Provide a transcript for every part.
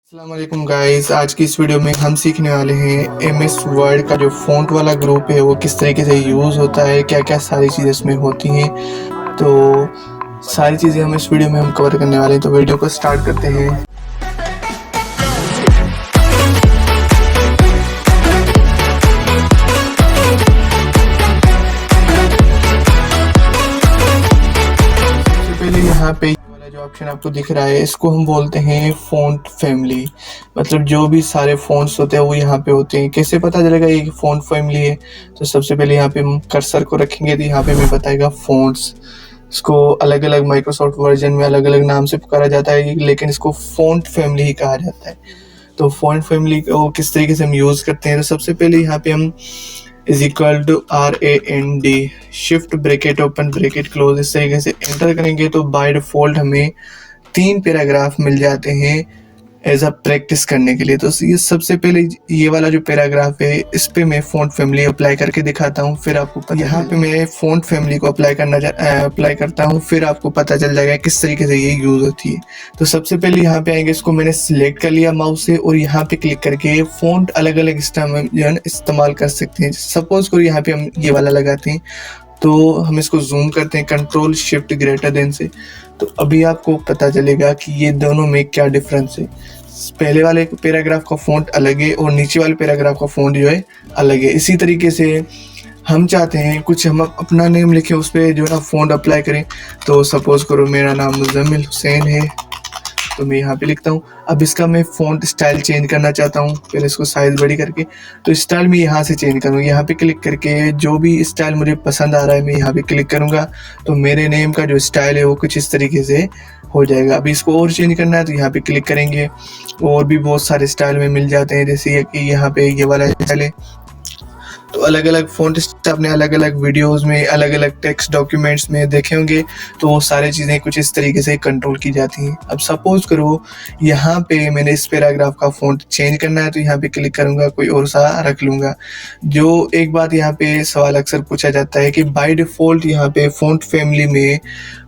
अस्सलाम वालेकुम गाइस। आज की इस वीडियो में हम सीखने वाले हैं एमएस वर्ड का जो फ़ॉन्ट वाला ग्रुप है वो किस तरीके से यूज़ होता है, क्या-क्या सारी चीज़ें इसमें होती हैं। तो सारी चीज़ें हम इस वीडियो में कवर करने वाले हैं, तो वीडियो को स्टार्ट करते हैं। सबसे पहले यहाँ पे जो ऑप्शन आपको दिख रहा है इसको हम बोलते हैं फ़ॉन्ट फैमिली। मतलब जो भी सारे फ़ॉन्ट्स होते हैं वो यहाँ पे होते हैं। कैसे पता चलेगा ये फ़ॉन्ट फैमिली है? तो सबसे पहले यहाँ पे हम कर्सर को रखेंगे तो यहाँ पे हमें बताएगा फ़ॉन्ट्स। इसको अलग-अलग माइक्रोसॉफ्ट वर्जन में अलग-अलग नाम से पुकारा जाता है, लेकिन इसको फ़ॉन्ट फैमिली ही कहा जाता है। तो फ़ॉन्ट फैमिली को किस तरीके से हम यूज़ करते हैं, तो सबसे पहले यहाँ पे हम =RAND shift bracket open bracket close इस तरीके से एंटर करेंगे तो बाय डिफ़ॉल्ट हमें 3 पैराग्राफ मिल जाते हैं एज अ प्रैक्टिस करने के लिए। तो ये सबसे पहले ये वाला जो पैराग्राफ है इस पे मैं फ़ॉन्ट फैमिली अप्लाई करके दिखाता हूँ, फिर आपको यहाँ पे मैं फ़ॉन्ट फैमिली को अप्लाई करता हूँ, फिर आपको पता चल जाएगा किस तरीके से ये यूज़ होती है। तो सबसे पहले यहाँ पे आएंगे, इसको मैंने सिलेक्ट कर लिया माउस से और यहाँ पे क्लिक करके फ़ॉन्ट अलग-अलग जो है ना इस्तेमाल कर सकते हैं। सपोज़ करो यहाँ पे हम ये वाला लगाते हैं तो हम इसको जूम करते हैं कंट्रोल शिफ्ट ग्रेटर देन से, तो अभी आपको पता चलेगा कि ये दोनों में क्या डिफरेंस है। पहले वाले पैराग्राफ का फ़ॉन्ट अलग है और नीचे वाले पैराग्राफ का फ़ॉन्ट जो है अलग है। इसी तरीके से हम चाहते हैं कुछ हम अपना नेम लिखें, उस पर जो है ना फ़ॉन्ट अप्लाई करें। तो सपोज़ करो मेरा नाम मुज़म्मिल हुसैन है, तो मैं यहाँ पे लिखता हूँ। अब इसका मैं फ़ॉन्ट स्टाइल चेंज करना चाहता हूँ, पहले इसको साइज़ बड़ी करके, तो स्टाइल मैं यहाँ से चेंज करूँगा। यहाँ पे क्लिक करके जो भी स्टाइल मुझे पसंद आ रहा है मैं यहाँ पे क्लिक करूँगा, तो मेरे नेम का जो स्टाइल है वो कुछ इस तरीके से हो जाएगा। अभी इसको और चेंज करना है तो यहाँ पे क्लिक करेंगे, और भी बहुत सारे स्टाइल में मिल जाते हैं, जैसे कि यहाँ पे ये वाला स्टाइल है। तो अलग-अलग फ़ॉन्ट आपने अलग-अलग वीडियोज़ में, अलग-अलग टेक्स्ट डॉक्यूमेंट्स में देखे होंगे, तो वो सारी चीज़ें कुछ इस तरीके से कंट्रोल की जाती हैं। अब सपोज़ करो यहाँ पे मैंने इस पैराग्राफ का फ़ॉन्ट चेंज करना है, तो यहाँ पे क्लिक करूँगा, कोई और सा रख लूँगा। जो एक बात यहाँ पे सवाल अक्सर पूछा जाता है कि बाय डिफ़ॉल्ट यहाँ पे फ़ॉन्ट फैमिली में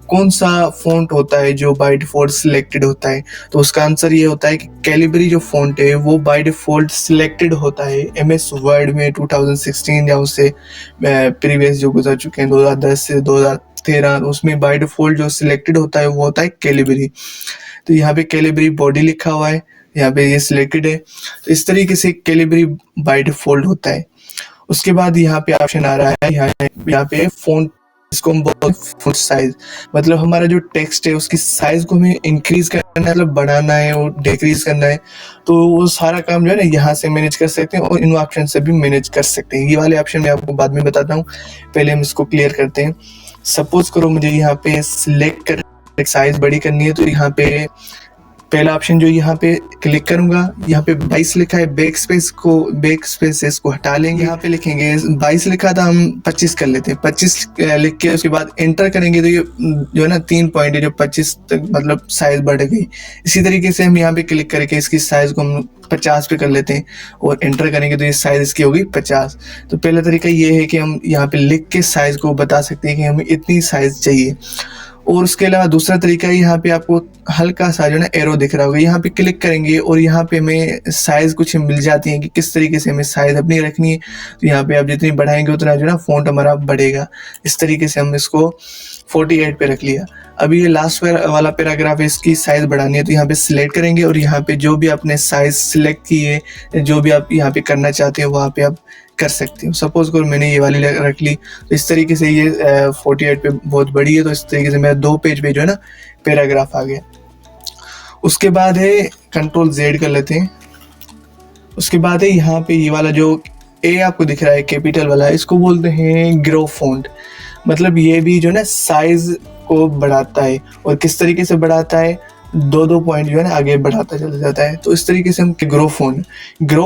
कौन सा फ़ॉन्ट होता है जो बाय डिफ़ॉल्ट सिलेक्टेड होता है? तो उसका आंसर ये होता है कि कैलिबरी जो फ़ॉन्ट है वो बाय डिफ़ॉल्ट सिलेक्टेड होता है एमएस वर्ड में 2016 या उससे प्रीवियस जो गुजर चुके हैं 2010 से 2013, उसमें बाय डिफ़ॉल्ट जो सिलेक्टेड होता है वो होता है कैलिबरी। तो यहाँ पे कैलिबरी बॉडी लिखा हुआ है, यहाँ पे ये सिलेक्टेड है, तो इस तरीके से कैलिबरी बाय डिफ़ॉल्ट होता है। उसके बाद यहाँ पे ऑप्शन आ रहा है, यहाँ पे फ़ॉन्ट, इसको हम बोलते हैं फ़ॉन्ट साइज़। मतलब हमारा जो टेक्स्ट है उसकी साइज़ को हमें इंक्रीज़ करना है, मतलब बढ़ाना है और डिक्रीज़ करना है, तो वो सारा काम जो है ना यहाँ से मैनेज कर सकते हैं और इन ऑप्शन से भी मैनेज कर सकते हैं। ये वाले ऑप्शन मैं आपको बाद में बताता हूँ, पहले हम इसको क्लियर करते हैं। सपोज़ करो मुझे यहाँ पे सिलेक्ट कर साइज़ बड़ी करनी है, तो यहाँ पे पहला ऑप्शन जो यहाँ पे क्लिक करूंगा, यहाँ पे 22 लिखा है, बैक स्पेस को हटा लेंगे, यहाँ पे लिखेंगे 22 लिखा था, हम 25 कर लेते हैं। 25 लिख के उसके बाद एंटर करेंगे तो ये जो है ना 3 पॉइंट है जो 25 तक मतलब साइज बढ़ गई। इसी तरीके से हम यहाँ पे क्लिक करके इसकी साइज को हम 50 पे कर लेते हैं और एंटर करेंगे तो ये साइज इसकी होगी 50। तो पहला तरीका ये है कि हम यहाँ पे लिख के साइज को बता सकते हैं कि हमें इतनी साइज चाहिए। और उसके अलावा दूसरा तरीका है, यहाँ पे आपको हल्का सा जो ना एरो दिख रहा होगा, यहाँ पे क्लिक करेंगे और यहाँ पे हमें साइज़ कुछ मिल जाती है कि किस तरीके से हमें साइज़ अपनी रखनी है। तो यहाँ पे आप जितनी बढ़ाएंगे उतना जो ना फ़ॉन्ट हमारा बढ़ेगा। इस तरीके से हम इसको 48 पे रख लिया। अभी ये लास्ट वाला पैराग्राफ है, इसकी साइज़ बढ़ानी है, तो यहाँ पे सिलेक्ट करेंगे और यहाँ पे जो भी आपने साइज़ सिलेक्ट की है, जो भी आप यहाँ पे करना चाहते हैं वहाँ पे आप कर सकते हो। सपोज़ करो मैंने ये वाली रख ली, तो इस तरीके से ये 48 पे बहुत बड़ी है, तो इस तरीके से मेरा 2 पेज पे जो है ना पैराग्राफ आ गया। उसके बाद है कंट्रोल Z कर लेते हैं। उसके बाद है यहाँ पे ये वाला जो ए आपको दिख रहा है कैपिटल वाला, इसको बोलते हैं ग्रो फ़ॉन्ट। मतलब ये भी जो ना साइज़ को बढ़ाता है, और किस तरीके से बढ़ाता है, 2-2 पॉइंट जो है ना आगे बढ़ाता चला जाता है। तो इस तरीके से हम ग्रो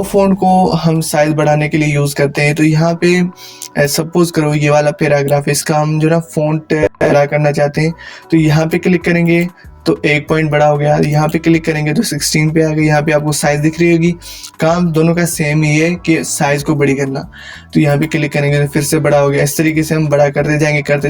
फ़ॉन्ट को हम साइज़ बढ़ाने के लिए यूज़ करते हैं। तो यहाँ पे सपोज़ करो ये वाला पैराग्राफ, इसका हम जो ना फ़ॉन्ट बड़ा करना चाहते हैं, तो यहाँ पे क्लिक करेंगे तो 1 पॉइंट बड़ा हो गया। यहाँ पे क्लिक करेंगे तो 16 पे आ गई। यहाँ पे आपको साइज़ दिख रही होगी। काम दोनों का सेम ही है कि साइज़ को बड़ी करना। तो यहाँ पे क्लिक करेंगे तो फिर से बड़ा हो गया। इस तरीके से हम बड़ा करते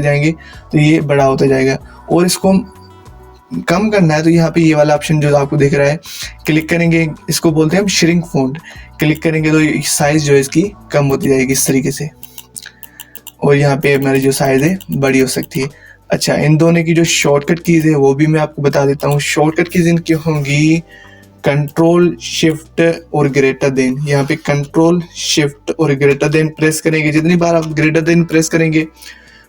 जाएंगे तो ये बड़ा होता जाएगा। और इसको हम कम करना है तो यहाँ पे ये वाला ऑप्शन जो आपको दिख रहा है क्लिक करेंगे, इसको बोलते हैं हम श्रिंक फ़ॉन्ट। क्लिक करेंगे तो साइज़ जो है इसकी कम होती जाएगी इस तरीके से, और यहाँ पे हमारी जो साइज़ है बड़ी हो सकती है। अच्छा, इन दोनों की जो शॉर्टकट कीज़ है वो भी मैं आपको बता देता हूँ। शॉर्टकट कीज़ इनकी होंगी कंट्रोल शिफ्ट और ग्रेटर देन। यहाँ पे कंट्रोल शिफ्ट और ग्रेटर देन प्रेस करेंगे, जितनी बार आप ग्रेटर देन प्रेस करेंगे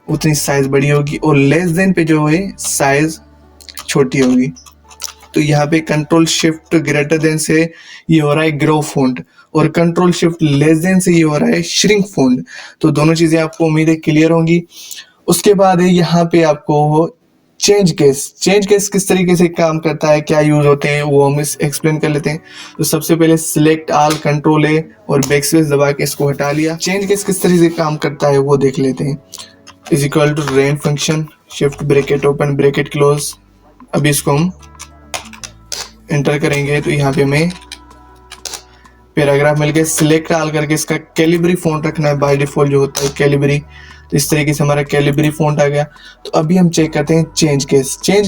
उतनी साइज़ बड़ी होगी, और लेस देन पे जो है साइज़ छोटी होगी। तो यहाँ पे कंट्रोल शिफ्ट ग्रेटर देन से ये हो रहा है ग्रो फ़ॉन्ट, और कंट्रोल शिफ्ट लेस देन से ये हो रहा है श्रिंक फ़ॉन्ट। तो दोनों चीज़ें आपको उम्मीद है क्लियर होंगी। उसके बाद है यहाँ पे आपको चेंज केस किस तरीके से काम करता है, क्या यूज होते हैं, वो हम इस एक्सप्लेन कर लेते हैं। तो सबसे पहले सिलेक्ट ऑल, कंट्रोल ए और बैकस्पेस दबा के इसको हटा लिया। चेंज केस किस तरीके से काम करता है वो देख लेते हैं। Is equal to rand function, shift bracket open bracket close. अभी इसको हम एंटर करेंगे तो यहाँ पे हमें पैराग्राफ मिल गया। सिलेक्ट ऑल करके इसका कैलिब्री फ़ॉन्ट रखना है, बाय डिफॉल्ट जो होता है कैलिब्री। तो इस तरीके से हमारा कैलिब्री फ़ॉन्ट आ गया। तो अभी हम चेक करते हैं चेंज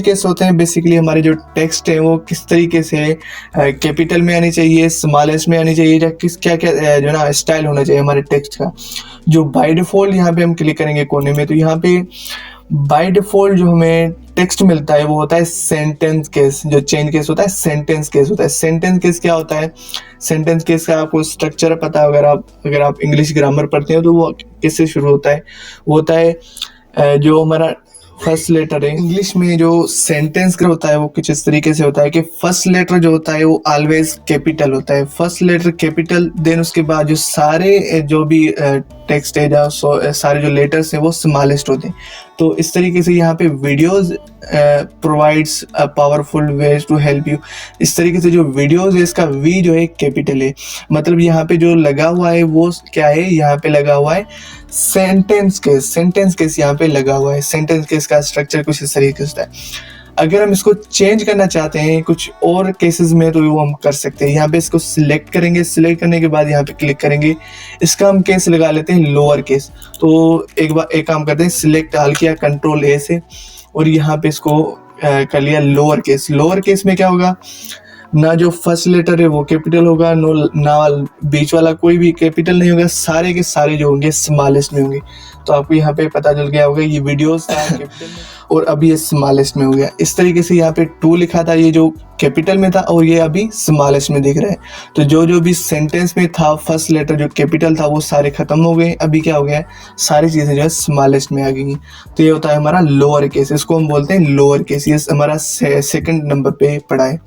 केस होते हैं बेसिकली हमारे जो टेक्स्ट है वो किस तरीके से कैपिटल में आनी चाहिए, स्मॉलेस्ट में आनी चाहिए, या किस क्या क्या जो ना स्टाइल होना चाहिए हमारे टेक्स्ट का। जो बाय डिफ़ॉल्ट यहाँ पे हम क्लिक करेंगे कोने में, तो यहाँ पे बाय डिफ़ॉल्ट जो हमें टेक्स्ट मिलता है वो होता है सेंटेंस केस। जो चेंज केस होता है सेंटेंस केस होता है। सेंटेंस केस क्या होता है? सेंटेंस केस का आपको स्ट्रक्चर पता है, अगर आप इंग्लिश ग्रामर पढ़ते हो तो वो किससे शुरू होता है? वो होता है जो हमारा फर्स्ट लेटर है। इंग्लिश में जो सेंटेंस का होता है वो कुछ इस तरीके से होता है कि फर्स्ट लेटर जो होता है वो ऑलवेज कैपिटल होता है। फर्स्ट लेटर कैपिटल, देन उसके बाद जो सारे जो भी टेक्स्ट है या सारे जो लेटर्स हैं वो स्मॉलेस्ट होते हैं। तो इस तरीके से यहाँ पे videos provides a powerful ways to help you. इस तरीके से जो वीडियोस है इसका वी जो है कैपिटल है, मतलब यहाँ पे जो लगा हुआ है वो क्या है? यहाँ पे लगा हुआ है सेंटेंस केस यहाँ पे लगा हुआ है। सेंटेंस केस का स्ट्रक्चर कुछ इस तरीके से है। अगर हम इसको चेंज करना चाहते हैं कुछ और केसेस में तो वो हम कर सकते हैं। यहाँ पे इसको सिलेक्ट करेंगे, सिलेक्ट करने के बाद यहाँ पे क्लिक करेंगे, इसका हम केस लगा लेते हैं लोअर केस। तो एक काम करते हैं, सिलेक्ट ऑल किया कंट्रोल ए से, और यहाँ पे इसको कर लिया लोअर केस। लोअर केस में क्या होगा? ना जो फर्स्ट लेटर है वो कैपिटल होगा, ना बीच वाला कोई भी कैपिटल नहीं होगा, सारे के सारे जो होंगे स्मॉलेस्ट में होंगे। तो आपको यहाँ पे पता चल गया होगा ये वीडियोस था कैपिटल में और अभी ये स्मॉलेस्ट में हो गया। इस तरीके से यहाँ पे 2 लिखा था, ये जो कैपिटल में था, और ये अभी स्मॉलेस्ट में दिख रहा है। तो जो भी सेंटेंस में था फर्स्ट लेटर जो कैपिटल था वो सारे खत्म हो गए। अभी क्या हो गया है? सारी चीज़ें जो है स्मॉलेस्ट में आ गई। तो ये होता है हमारा लोअर केस, इसको हम बोलते हैं लोअर केस। ये हमारा सेकंड नंबर पे पड़ा है।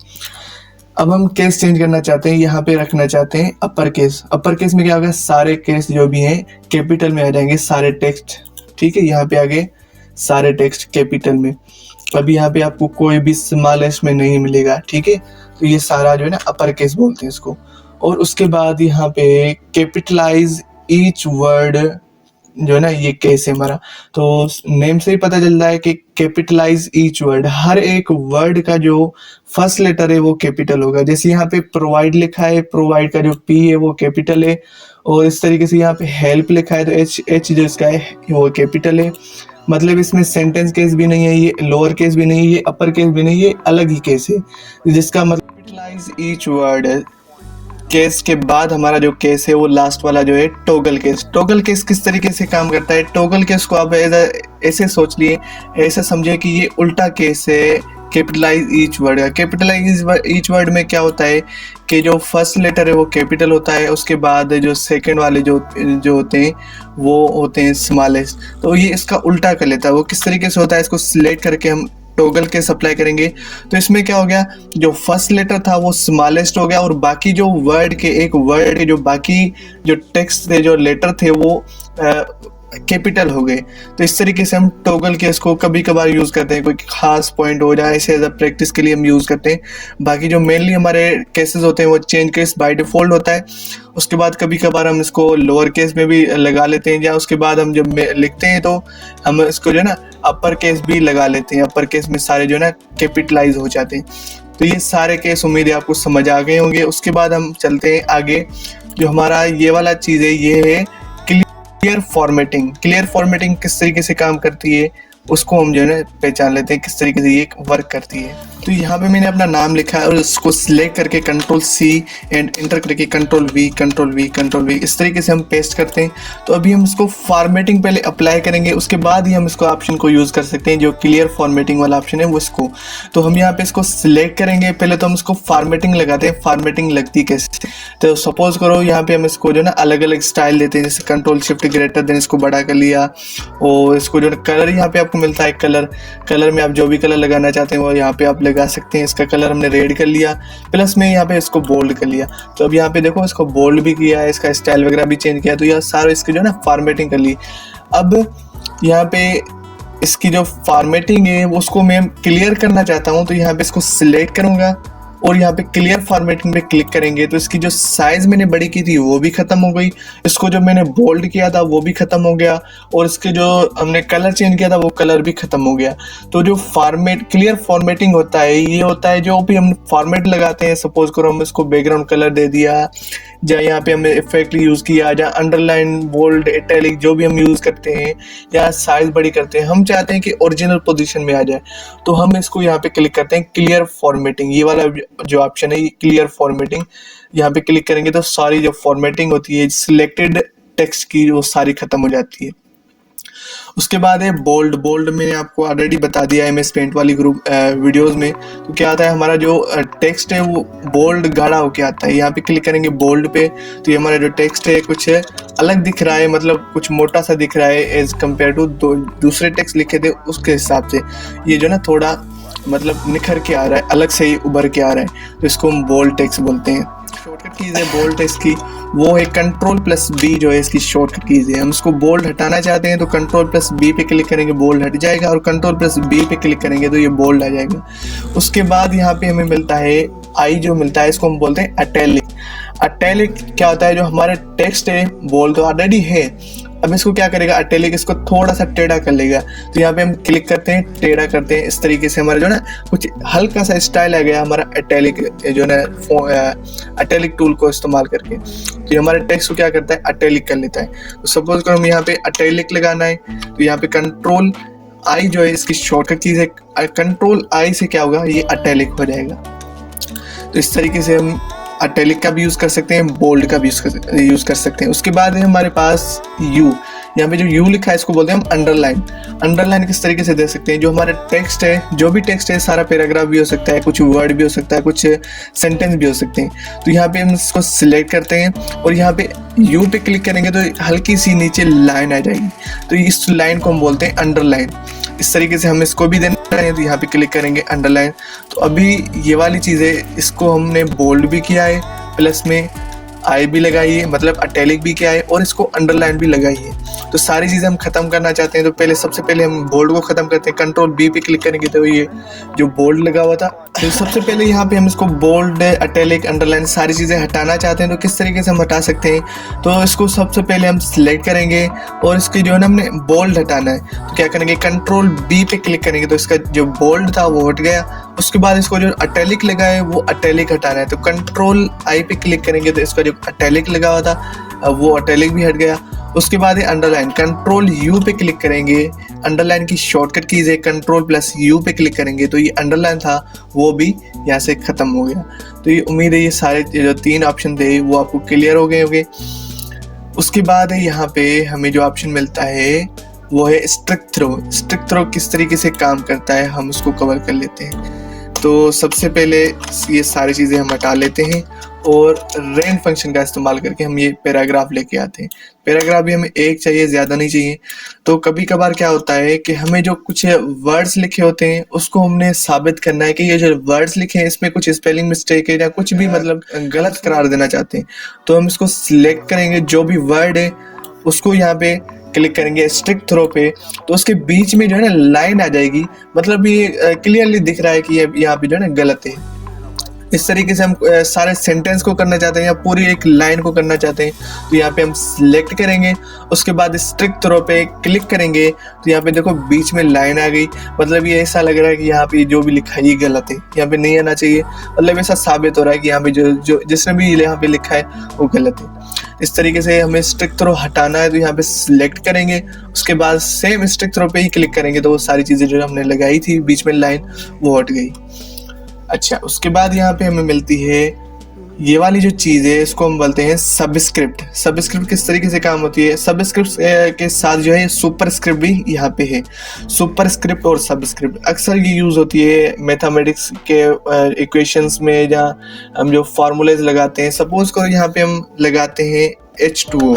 अब हम केस चेंज करना चाहते हैं, यहाँ पे रखना चाहते हैं अपर केस। अपर केस में क्या होगा? सारे केस जो भी हैं कैपिटल में आ जाएंगे, सारे टेक्स्ट। ठीक है, यहाँ पे आ गए सारे टेक्स्ट कैपिटल में। अभी यहाँ पे आपको कोई भी स्मॉलेस्ट में नहीं मिलेगा। ठीक है, तो ये सारा जो है ना अपर केस बोलते हैं इसको। और उसके बाद यहाँ पे कैपिटलाइज ईच वर्ड जो है ना, ये केस है हमारा। तो नेम से ही पता चल रहा है कि कैपिटलाइज ईच वर्ड, हर एक वर्ड का जो फर्स्ट लेटर है वो कैपिटल होगा। जैसे यहाँ पे प्रोवाइड लिखा है, प्रोवाइड का जो पी है वो कैपिटल है, और इस तरीके से यहाँ पे हेल्प लिखा है तो एच जो इसका है वो कैपिटल है। मतलब इसमें सेंटेंस केस भी नहीं है, ये लोअर केस भी नहीं है, ये अपर केस भी नहीं है, ये अलग ही केस है, जिसका मतलब कैपिटलाइज ईच वर्ड केस के बाद हमारा जो केस है वो लास्ट वाला जो है टॉगल केस। टॉगल केस किस तरीके से काम करता है? टॉगल केस को आप ऐसे सोच लिए, ऐसे समझे कि ये उल्टा केस है कैपिटलाइज ईच वर्ड का। कैपिटलाइज ईच वर्ड में क्या होता है कि जो फर्स्ट लेटर है वो कैपिटल होता है, उसके बाद जो सेकंड वाले जो होते हैं वो होते हैं स्मॉलेस्ट। तो ये इसका उल्टा कर लेता है। वो किस तरीके से होता है? इसको सिलेक्ट करके हम टॉगल केस अप्लाई करेंगे तो इसमें क्या हो गया? जो फर्स्ट लेटर था वो स्मॉलेस्ट हो गया, और बाकी जो वर्ड के एक वर्ड के जो बाकी जो टेक्स्ट थे, जो लेटर थे वो कैपिटल हो गए। तो इस तरीके से हम टॉगल केस को कभी कभार यूज करते हैं, कोई खास पॉइंट हो जाए ऐसे एज अ प्रैक्टिस के लिए हम यूज करते हैं। बाकी जो मेनली हमारे केसेस होते हैं वो चेंज केस बाय डिफॉल्ट होता है। उसके बाद कभी कभार हम इसको लोअर केस में भी लगा लेते हैं, या उसके बाद हम जब लिखते हैं तो हम इसको जो है ना अपर केस भी लगा लेते हैं। अपर केस में सारे जो है ना कैपिटलाइज हो जाते हैं। तो ये सारे केस उम्मीद है आपको समझ आ गए होंगे। उसके बाद हम चलते हैं आगे। जो हमारा ये वाला चीज़ है ये है क्लियर फॉर्मेटिंग। क्लियर फॉर्मेटिंग किस तरीके से काम करती है उसको हम जो है ना पहचान लेते हैं किस तरीके से ये वर्क करती है। तो यहाँ पे मैंने अपना नाम लिखा है और उसको सिलेक्ट करके कंट्रोल C एंड एंटर करके कंट्रोल V इस तरीके से हम पेस्ट करते हैं। तो अभी हम इसको फॉर्मेटिंग पहले अप्लाई करेंगे, उसके बाद ही हम इसको ऑप्शन को यूज़ कर सकते हैं, जो क्लियर फॉर्मेटिंग वाला ऑप्शन है वो इसको। तो हम यहाँ पे इसको सिलेक्ट करेंगे, पहले तो हम इसको फॉर्मेटिंग लगाते हैं। फॉर्मेटिंग लगती कैसे, तो सपोज करो यहाँ पे हम इसको जो ना अलग अलग स्टाइल देते हैं, जैसे कंट्रोल शिफ्ट ग्रेटर देन इसको बड़ा कर लिया, और इसको जो कलर यहाँ पे आपको मिलता है, कलर में आप जो भी कलर लगाना चाहते हैं वो यहाँ पे आप लगा सकते हैं। इसका कलर हमने रेड कर लिया, प्लस में यहाँ पे इसको बोल्ड कर लिया। तो अब यहाँ पे देखो इसको बोल्ड भी किया है, इसका स्टाइल वगैरह भी चेंज किया, तो यह सारे इसकी जो ना फॉर्मेटिंग कर ली। अब यहाँ पे इसकी जो फॉर्मेटिंग है उसको मैं क्लियर करना चाहता हूँ, तो यहाँ पे इसको सिलेक्ट करूँगा और यहाँ पे क्लियर फॉर्मेटिंग पे क्लिक करेंगे तो इसकी जो साइज मैंने बड़ी की थी वो भी खत्म हो गई, इसको जो मैंने बोल्ड किया था वो भी खत्म हो गया, और इसके जो हमने कलर चेंज किया था वो कलर भी खत्म हो गया। तो जो क्लियर फॉर्मेटिंग होता है ये होता है जो भी हम फॉर्मेट लगाते हैं, सपोज करो हम इसको बैकग्राउंड कलर दे दिया, जहाँ यहाँ पे हमने इफेक्ट यूज़ किया, जहाँ अंडरलाइन बोल्ड इटैलिक जो भी हम यूज़ करते हैं, या साइज बड़ी करते हैं, हम चाहते हैं कि ओरिजिनल पोजीशन में आ जाए, तो हम इसको यहाँ पे क्लिक करते हैं क्लियर फॉर्मेटिंग। ये वाला जो ऑप्शन है ये क्लियर फॉर्मेटिंग, यहाँ पे क्लिक करेंगे तो सारी जो फॉर्मेटिंग होती है सिलेक्टेड टेक्स्ट की वो सारी खत्म हो जाती है। उसके बाद है बोल्ड मैंने आपको ऑलरेडी बता दिया है MS पेंट वाली ग्रुप वीडियोस में। तो क्या आता है, हमारा जो टेक्स्ट है वो बोल्ड गाढ़ा होके आता है। यहाँ पे क्लिक करेंगे बोल्ड पे, तो ये हमारा जो टेक्स्ट है कुछ अलग दिख रहा है, मतलब कुछ मोटा सा दिख रहा है एज कम्पेयर टू दूसरे टेक्स्ट लिखे थे उसके हिसाब से। ये जो ना थोड़ा मतलब निखर के आ रहा है, अलग से ही उभर के आ रहा है, तो इसको हम बोल्ड टेक्स्ट बोलते हैं। शॉर्टकट कीज है बोल्ड टेक्स्ट की, वो है कंट्रोल+B जो है इसकी शॉर्टकट कीज है। हम इसको बोल्ड हटाना चाहते हैं तो कंट्रोल+B पे क्लिक करेंगे, बोल्ड हट जाएगा, और कंट्रोल+B पे क्लिक करेंगे तो ये बोल्ड आ जाएगा। उसके बाद यहाँ पे हमें मिलता है आई, जो मिलता है इसको हम बोलते हैं अटैलिक। अटैलिक क्या होता है, जो हमारा टेक्स्ट है बोल्ड तो ऑलरेडी है, अब इसको क्या करेगा अटैलिक, इसको थोड़ा सा टेढ़ा कर लेगा। तो यहाँ पे हम क्लिक करते हैं, टेढ़ा करते हैं, इस तरीके से हमारा जो ना कुछ हल्का सा स्टाइल आ गया हमारा अटैलिक जो ना अटैलिक टूल को इस्तेमाल करके। तो ये हमारे टेक्स्ट को क्या करता है अटैलिक कर लेता है। तो सपोज करो हम यहाँ पे अटैलिक लगाना है, तो यहाँ पे कंट्रोल I जो है इसकी शॉर्टकट चीज़ है, कंट्रोल I से क्या होगा ये अटैलिक हो जाएगा। तो इस तरीके से हम अटैलिक का भी यूज़ कर सकते हैं, बोल्ड का भी यूज़ कर सकते हैं। उसके बाद है हमारे पास U, यहाँ पे जो U लिखा है इसको बोलते हैं हम अंडरलाइन किस तरीके से दे सकते हैं, जो हमारा टेक्स्ट है, जो भी टेक्स्ट है सारा पैराग्राफ भी हो सकता है, कुछ वर्ड भी हो सकता है, कुछ सेंटेंस भी हो सकते हैं। तो यहाँ पे हम इसको सिलेक्ट करते हैं और यहाँ पे U पे क्लिक करेंगे तो हल्की सी नीचे लाइन आ जाएगी, तो इस लाइन को हम बोलते हैं अंडरलाइन। इस तरीके से हम इसको भी देना है, तो यहाँ पे क्लिक करेंगे अंडरलाइन। तो अभी ये वाली चीज़ें इसको हमने बोल्ड भी किया है, प्लस में आई भी लगाई है, मतलब अटैलिक भी किया है, और इसको अंडरलाइन भी लगाई है। तो सारी चीज़ें हम खत्म करना चाहते हैं, तो पहले सबसे पहले हम बोल्ड को खत्म करते हैं। कंट्रोल+B पे क्लिक करेंगे तो ये जो बोल्ड लगा हुआ था, तो सबसे पहले यहाँ पे हम इसको बोल्ड अटैलिक अंडरलाइन सारी चीज़ें हटाना चाहते हैं, तो किस तरीके से हम हटा सकते हैं। तो इसको सबसे पहले हम सिलेक्ट करेंगे और इसकी जो है ना हमने बोल्ड हटाना है, तो क्या करेंगे कंट्रोल+B पे क्लिक करेंगे तो इसका जो बोल्ड था वो हट गया। उसके बाद इसको जो अटैलिक लगा है वो अटैलिक हटाना है, तो कंट्रोल+I पे क्लिक करेंगे तो इसका जो अटैलिक लगा हुआ था वो अटैलिक भी हट गया। उसके बाद है अंडरलाइन, कंट्रोल+U पे क्लिक करेंगे, अंडरलाइन की शॉर्टकट कीज है कंट्रोल+U पे क्लिक करेंगे तो ये अंडरलाइन था वो भी यहाँ से ख़त्म हो गया। तो ये उम्मीद है ये सारे जो 3 ऑप्शन थे वो आपको क्लियर हो गए होंगे। उसके बाद है यहाँ पे हमें जो ऑप्शन मिलता है वो है स्ट्रिक थ्रो किस तरीके से काम करता है हम उसको कवर कर लेते हैं। तो सबसे पहले ये सारी चीज़ें हम हटा लेते हैं और रेंज फंक्शन का इस्तेमाल करके हम ये पैराग्राफ लेके आते हैं। पैराग्राफ भी हमें एक चाहिए, ज़्यादा नहीं चाहिए। तो कभी कभार क्या होता है कि हमें जो कुछ वर्ड्स लिखे होते हैं उसको हमने साबित करना है कि ये जो वर्ड्स लिखे हैं इसमें कुछ स्पेलिंग मिस्टेक है या कुछ भी मतलब गलत करार देना चाहते हैं। तो हम इसको सिलेक्ट करेंगे, जो भी वर्ड है उसको यहाँ पे क्लिक करेंगे स्ट्रिक थ्रो पे, तो उसके बीच में जो है ना लाइन आ जाएगी, मतलब ये क्लियरली दिख रहा है कि ये यहाँ पे जो है ना गलत है। इस तरीके से हम सारे सेंटेंस को करना चाहते हैं या पूरी एक लाइन को करना चाहते हैं, तो यहाँ पे हम सिलेक्ट करेंगे, उसके बाद स्ट्रिक्ट थ्रो पे क्लिक करेंगे, तो यहाँ पे देखो बीच में लाइन आ गई। मतलब ये ऐसा लग रहा है कि यहाँ पे जो भी लिखा है ये गलत है, यहाँ पे नहीं आना चाहिए। मतलब ऐसा साबित हो रहा है कि यहाँ पे जो जिसने भी यहाँ पे लिखा है वो गलत है। इस तरीके से हमें स्ट्रिक्ट थ्रो हटाना है, तो यहाँ पे सिलेक्ट करेंगे, उसके बाद सेम स्ट्रिक्ट थ्रो पे ही क्लिक करेंगे, तो वो सारी चीज़ें जो हमने लगाई थी बीच में लाइन वो हट गई। अच्छा, उसके बाद यहाँ पे हमें मिलती है ये वाली जो चीज़ है, इसको हम बोलते हैं सबस्क्रिप्ट। सबस्क्रिप्ट किस तरीके से काम होती है? सबस्क्रिप्ट के साथ जो है सुपरस्क्रिप्ट भी यहाँ पे है। सुपरस्क्रिप्ट और सबस्क्रिप्ट अक्सर ये यूज़ होती है मैथमेटिक्स के इक्वेशंस में, जहाँ हम जो फार्मूलेज लगाते हैं। सपोज को यहाँ पे हम लगाते हैं H2O।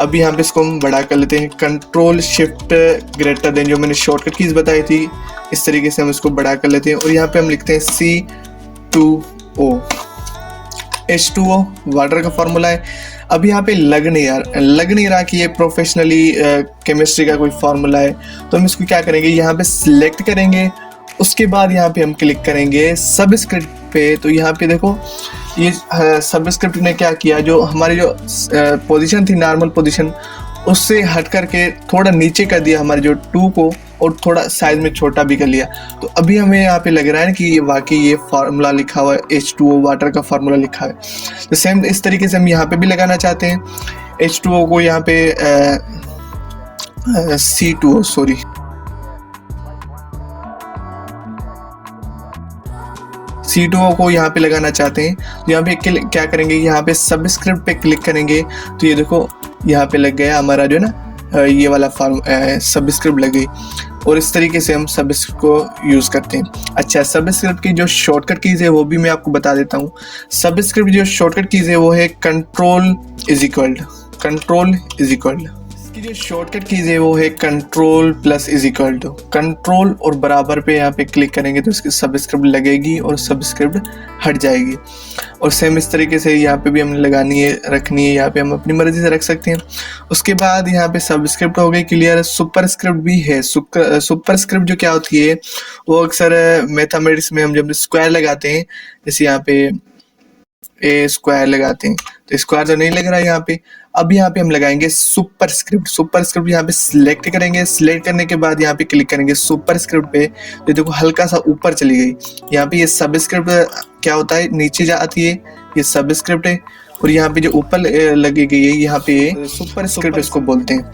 अब यहाँ पे इसको हम बड़ा कर लेते हैं, कंट्रोल शिफ्ट ग्रेटर देन, जो मैंने शॉर्टकट कीज बताई थी, इस तरीके से हम इसको बड़ा कर लेते हैं। और यहाँ पे हम लिखते हैं C2O। H2O वाटर का फॉर्मूला है। अब यहाँ पे लग नहीं रहा कि ये प्रोफेशनली केमिस्ट्री का कोई फॉर्मूला है, तो हम इसको क्या करेंगे, यहाँ पे सिलेक्ट करेंगे, उसके बाद यहाँ पे हम क्लिक करेंगे सबस्क्रिप्ट पे। तो यहाँ पे देखो ये सबस्क्रिप्ट ने क्या किया, जो हमारी जो पोजीशन थी नॉर्मल पोजीशन, उससे हट करके थोड़ा नीचे कर दिया हमारे जो 2 को, और थोड़ा साइज में छोटा भी कर लिया। तो अभी हमें यहाँ पे लग रहा है कि वाकई ये फार्मूला लिखा हुआ है, H2O वाटर का फार्मूला लिखा है। तो सेम इस तरीके से हम यहाँ पे भी लगाना चाहते हैं H2O को, यहाँ पे C2O सॉरी, C2O को यहाँ पे लगाना चाहते हैं। तो यहाँ पे क्या करेंगे, यहाँ पे सबस्क्रिप्ट पे क्लिक करेंगे, तो ये देखो यहाँ पे लग गया हमारा जो है ना ये वाला सबस्क्रिप्ट लग गई। और इस तरीके से हम सबस्क्रिप्ट को यूज़ करते हैं। अच्छा, सबस्क्रिप्ट की जो शॉर्टकट कीज़ है वो भी मैं आपको बता देता हूँ। सबस्क्रिप्ट जो शॉर्टकट कीज़ है वो है कंट्रोल इज इक्वल। इसकी जो शॉर्टकट कीज़ है वो है control plus is equal to. Control और बराबर पे यहाँ पे क्लिक करेंगे तो इसकी सबस्क्रिप्ट लगेगी और सबस्क्रिप्ट हट जाएगी। और सेम इस तरीके से यहाँ पे भी हमने लगानी है, रखनी है, यहाँ पे हम अपनी मर्जी से रख सकते हैं। उसके बाद यहाँ पे सबस्क्रिप्ट हो गई क्लियर। सुपरस्क्रिप्ट भी है। सुपरस्क्रिप्ट जो क्या होती है, वो अक्सर मैथमेटिक्स में हम जब स्क्वायर लगाते हैं, जैसे यहाँ पे ए स्क्वायर लगाते हैं, तो स्क्वायर तो नहीं लग रहा है यहाँ पे। अब यहाँ पे हम लगाएंगे सुपरस्क्रिप्ट यहाँ पे सिलेक्ट करेंगे। सिलेक्ट करने के बाद यहाँ पे क्लिक करेंगे सुपरस्क्रिप्ट पे, तो देखो हल्का सा ऊपर चली गई। यहाँ पे ये सबस्क्रिप्ट क्या होता है, नीचे जाती है, ये सबस्क्रिप्ट है। और यहाँ पे जो ऊपर लगी गई है यहाँ पे सुपरस्क्रिप्ट इसको बोलते हैं।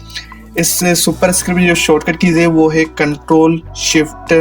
इस सुपरस्क्रिप्ट जो शॉर्टकट कीज है वो है control shift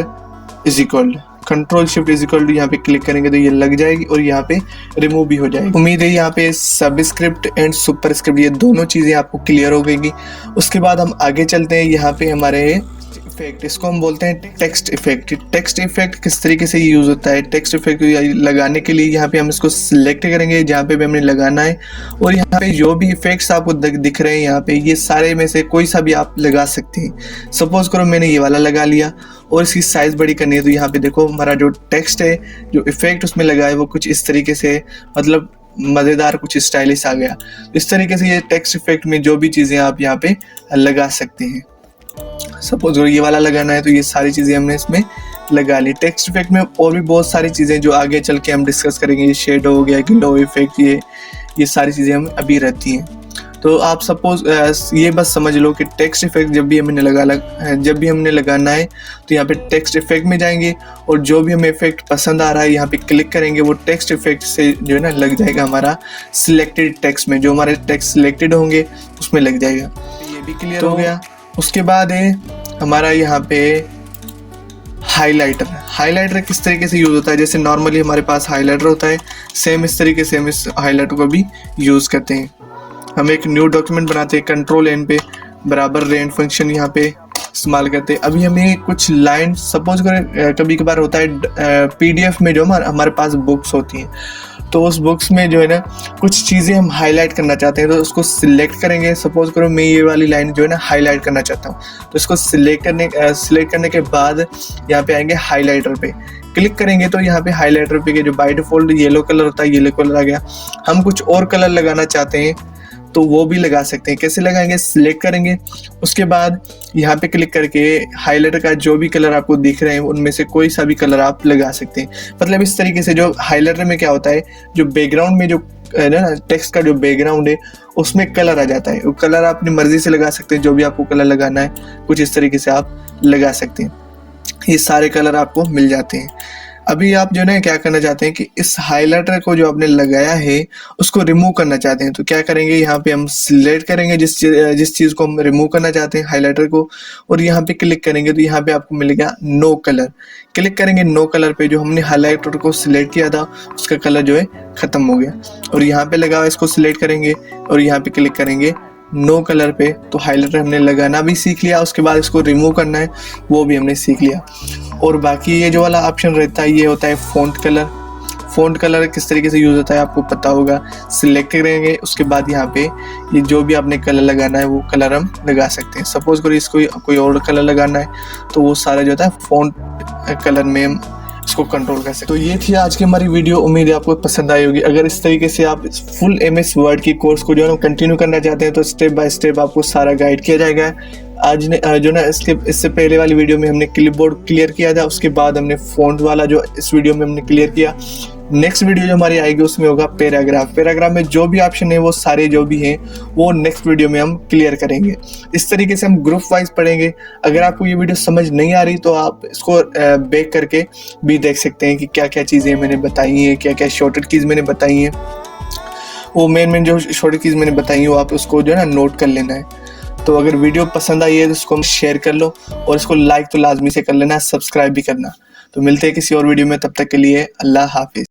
is equal. Control shift is equal to यहाँ पे क्लिक करेंगे तो ये लग जाएगी और यहाँ पे रिमूव भी हो जाएगी। उम्मीद है यहाँ पे सबस्क्रिप्ट एंड सुपरस्क्रिप्ट ये दोनों चीज़ें आपको क्लियर हो गई। उसके बाद हम आगे चलते हैं। यहाँ पे हमारे इफेक्ट, इसको हम बोलते हैं टेक्स्ट इफेक्ट। टेक्स्ट इफेक्ट किस तरीके से यूज़ होता है, टेक्स्ट इफेक्ट लगाने के लिए यहाँ पे हम इसको सिलेक्ट करेंगे जहाँ पे भी हमने लगाना है। और यहाँ पे जो भी इफेक्ट्स आपको दिख रहे हैं यहाँ पे, ये सारे में से कोई सा भी आप लगा सकते हैं। सपोज करो मैंने ये वाला लगा लिया और इसकी साइज बड़ी करनी है, तो यहाँ पे देखो हमारा जो टेक्स्ट है, जो इफेक्ट उसमें लगा है वो कुछ इस तरीके से, मतलब मज़ेदार कुछ स्टाइलिश आ गया। इस तरीके से ये टेक्स्ट इफेक्ट में जो भी चीज़ें आप यहाँ पे लगा सकते हैं। सपोज ये वाला लगाना है तो ये सारी चीज़ें हमने इसमें लगा ली। टेक्स्ट इफेक्ट में और भी बहुत सारी चीज़ें जो आगे चल के हम डिस्कस करेंगे, ये शेडो हो गया, ग्लो इफेक्ट, ये सारी चीज़ें हम अभी रहती हैं। तो आप सपोज ये बस समझ लो कि टेक्स्ट इफेक्ट जब भी हमने लगाना है तो यहाँ पे टेक्स्ट इफेक्ट में जाएंगे और जो भी हमें इफेक्ट पसंद आ रहा है यहाँ पे क्लिक करेंगे, वो टेक्स्ट इफेक्ट से जो है ना लग जाएगा हमारा सिलेक्टेड टेक्स्ट में, जो हमारे टेक्स्ट सिलेक्टेड होंगे उसमें लग जाएगा। ये भी क्लियर हो गया। उसके बाद है हमारा यहाँ पे हाइलाइटर किस तरीके से यूज़ होता है। जैसे नॉर्मली हमारे पास हाइलाइटर होता है, सेम इस तरीके से हम इस हाइलाइटर को भी यूज़ करते हैं। हम एक न्यू डॉक्यूमेंट बनाते हैं, कंट्रोल एन पे बराबर रेंज फंक्शन यहाँ पे इस्तेमाल करते हैं। अभी हमें कुछ लाइन, सपोज करें कभी कभार होता है पीडीएफ में जो हमारे पास बुक्स होती हैं, तो उस बुक्स में जो है ना कुछ चीज़ें हम हाईलाइट करना चाहते हैं, तो उसको सिलेक्ट करेंगे। सपोज करो मैं ये वाली लाइन जो है ना हाईलाइट करना चाहता हूँ, तो इसको सिलेक्ट करने के बाद यहाँ पे आएंगे हाईलाइटर पे क्लिक करेंगे, तो यहाँ पे हाईलाइटर पे जो बाय डिफॉल्ट येलो कलर होता है, येलो कलर आ गया। हम कुछ और कलर लगाना चाहते हैं तो वो भी लगा सकते हैं। कैसे लगाएंगे, सिलेक्ट करेंगे, उसके बाद यहाँ पे क्लिक करके हाइलाइटर का जो भी कलर आपको दिख रहे हैं उनमें से कोई सा भी कलर आप लगा सकते हैं। मतलब इस तरीके से जो हाइलाइटर में क्या होता है, जो बैकग्राउंड में जो है ना टेक्स्ट का जो बैकग्राउंड है उसमें कलर आ जाता है। वो कलर आप अपनी मर्जी से लगा सकते हैं, जो भी आपको कलर लगाना है कुछ इस तरीके से आप लगा सकते हैं। ये सारे कलर आपको मिल जाते हैं। अभी आप जो है क्या करना चाहते हैं कि इस हाइलाइटर को जो आपने लगाया है उसको रिमूव करना चाहते हैं, तो क्या करेंगे, यहाँ पे हम सिलेक्ट करेंगे जिस चीज़ को हम रिमूव करना चाहते हैं हाइलाइटर को, और यहाँ पे क्लिक करेंगे तो यहाँ पे आपको मिलेगा नो कलर। क्लिक करेंगे नो कलर पे, जो हमने हाइलाइटर को सिलेक्ट किया था उसका कलर जो है ख़त्म हो गया। और यहाँ पे लगा हुआ इसको सिलेक्ट करेंगे और यहाँ पे क्लिक करेंगे नो कलर पे, तो हाइलाइटर हमने लगाना भी सीख लिया। उसके बाद इसको रिमूव करना है वो भी हमने सीख लिया। और बाकी ये जो वाला ऑप्शन रहता है ये होता है फ़ॉन्ट कलर। फ़ॉन्ट कलर किस तरीके से यूज़ होता है आपको पता होगा। सिलेक्ट करेंगे, उसके बाद यहाँ पे ये जो भी आपने कलर लगाना है वो कलर हम लगा सकते हैं। सपोज़ करो इसको कोई और कलर लगाना है तो वो सारा जो होता है फ़ॉन्ट कलर में हम इसको कंट्रोल कर सकते। तो ये थी आज की हमारी वीडियो, उम्मीद है आपको पसंद आई होगी। अगर इस तरीके से आप फुल MS वर्ड की कोर्स को जो है कंटिन्यू करना चाहते हैं तो स्टेप बाय स्टेप आपको सारा गाइड किया जाएगा। आज ने जो ना इससे पहले वाली वीडियो में हमने क्लिपबोर्ड क्लियर किया था, उसके बाद हमने फ़ॉन्ट वाला जो इस वीडियो में हमने क्लियर किया। नेक्स्ट वीडियो जो हमारी आएगी उसमें होगा पैराग्राफ में जो भी ऑप्शन है वो सारे जो भी हैं वो नेक्स्ट वीडियो में हम क्लियर करेंगे। इस तरीके से हम ग्रुप वाइज पढ़ेंगे। अगर आपको ये वीडियो समझ नहीं आ रही तो आप इसको बैक करके भी देख सकते हैं कि क्या क्या चीज़ें मैंने बताई हैं, क्या क्या शॉर्टकट कीज़ मैंने बताई हैं। वो मेन जो शॉर्टकट कीज़ मैंने बताई हैं वो आप उसको जो है ना नोट कर लेना है। तो अगर वीडियो पसंद आई है तो इसको शेयर कर लो और इसको लाइक तो लाजमी से कर लेना, सब्सक्राइब भी करना। तो मिलते हैं किसी और वीडियो में, तब तक के लिए अल्लाह हाफिज़।